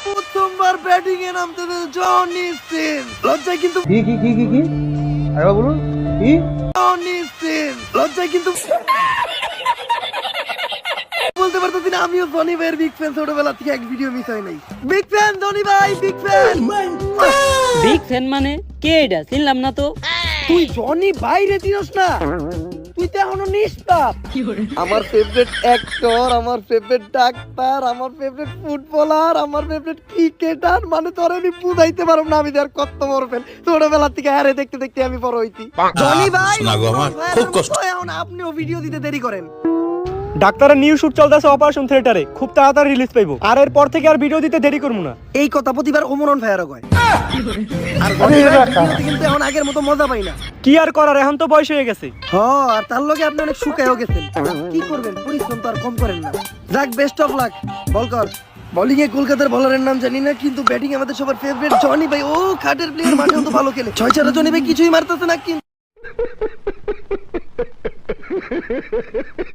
প্রথমবার ব্যাটিং এ নামতে Johnny scene লজ্জায় কিন্তু কি আরে বলুন কি জনি সিন লজ্জায় কিন্তু বলতে পারতেছি না। আমিও জনি ভাইয়ের বিগ ফ্যান, ছোটবেলা থেকে এক ভিডিও মিস হয় নাই। বিগ ফ্যান জনি ভাই, বিগ ফ্যান। বিগ ফ্যান মানে কে এটা চিনলাম না তো। তুই জনি ভাই রে চিনস না? তুই তো এখনো নিষ্পাপ। আমার ফেভারিট অ্যাক্টর, আমার ফেভারিট ডাক্তার, আমার ফেভারিট ফুটবলার, আমার ফেভারিট ক্রিকেটার, মানে তোর আমি বুঝাইতে পারব না। আমি তার কত বড় ফ্যান, ছোটবেলা থেকে হারে দেখতে দেখতে আমি বড় হইছি। জনি ভাই খুব কষ্ট। এখন আপনিও ভিডিও দিতে দেরি করেন। ডাক্তারের নিউ শুট চলতেছে অপারেশন থিয়েটারে, খুব তাড়াতাড়ি রিলিজ পাইবো। আর এরপর থেকে আর ভিডিও দিতে দেরি করবো না। এই কথা প্রতিবার ওমরন ভাইয়ারও কয়। আর ভিডিওতে কিন্তু এখন আগের মতো মজা পাই না। কি আর করার, এখন তো বয়স হয়ে গেছে। আর তার লগে আপনি অনেক শুকায়ও গেছেন। কি করবেন, পরিশ্রম তো আর কম করেন না। যাক, বেস্ট অফ লাক। বল কর। বোলিং এ কলকাতার বোলারের নাম জানি না, কিন্তু ব্যাটিং আমাদের সবার ফেভারিট জনি ভাই। ও খাটের প্লেয়ার, মাঠেও তো ভালো খেলে। 6-4 জনি ভাই কিছুই মারতেছে না কিন্তু